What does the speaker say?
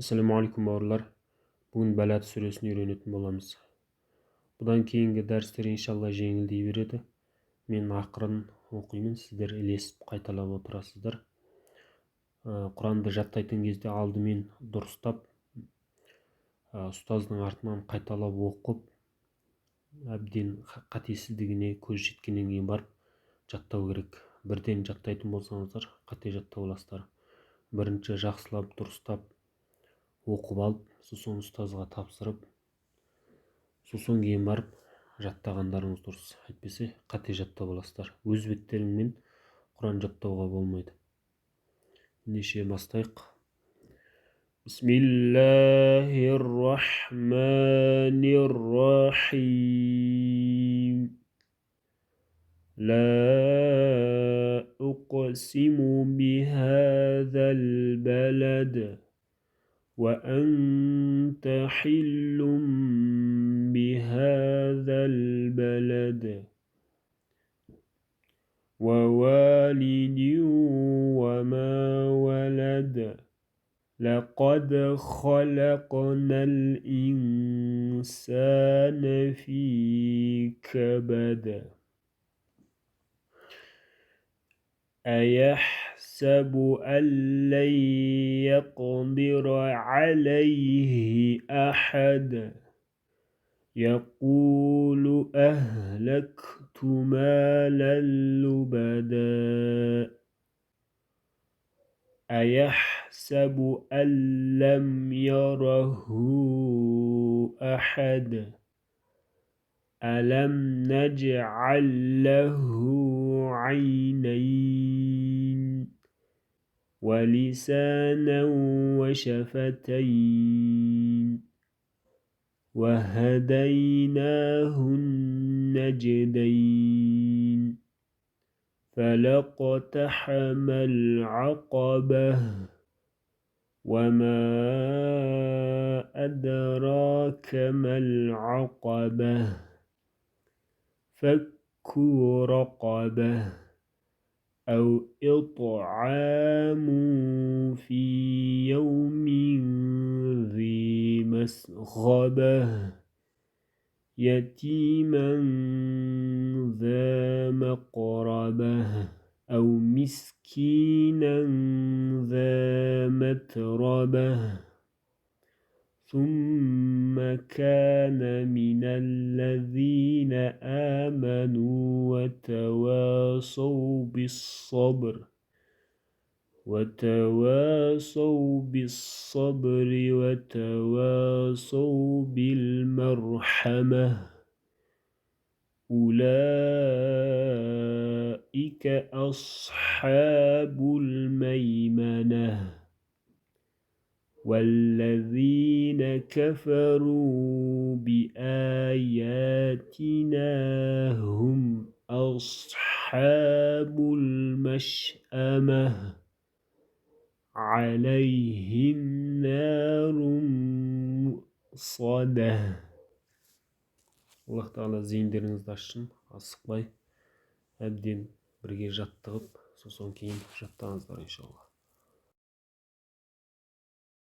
Assalamu alaikum bауырлар. Бүгін Бәләд сүресін үйренетін боламыз. Бұдан кейінгі дәрістер иншалла жеңілдей береді. Мен ақырын оқимын, сіздер ілесіп қайталап отырасыздар. Құранды жаттайтын кезде алдымен дұрыстап, ұстаздың артынан қайталап оқып, әбден қатесіздігіне көз жеткеннен кейін барып жаттау керек. Бірден жаттайтын болсаңыздар, қате жаттап аласыздар. Бірінші жақсылап, дұрыстап оқып алып, сосын ұстазға тапсырып, сосын кейін барып жаттағандарыңыз дұрыс. Әйтпесе қате жаттап аласыздар. Өз беттеріңмен Құран жаттауға болмайды. Ендеше бастайық. Бисмиллахир-рахманир-рахим. لا أقسم بهذا البلد وأنت حل بهذا البلد ووالد وما ولد لقد خلقنا الإنسان في كبد أيحسب أن لن يقدر عليه أحد يقول أهلكت مالا لبدا أيحسب أن لم يره أحد ألم نجعل له عينين ولسانا وشفتين وهديناه النجدين فلاقتحم العقبة وما أدراك ما العقبة فك رقبة أو إطعام في يوم ذي مسغبة يتيما ذا مقربة أو مسكينا ذا متربة ثم كان من الذين آمنوا وتواصوا بالصبر وتواصوا بالمرحمة أولئك أصحاب الميمنة والذين كفروا بآياتنا هم أصحاب المشأمة عليهم نار مؤصدة. Allah Teala зейіндеріңізді ашсын, асықпай, әбден бірге жаттығып, сосын кейін жаттаңыздар иншалла.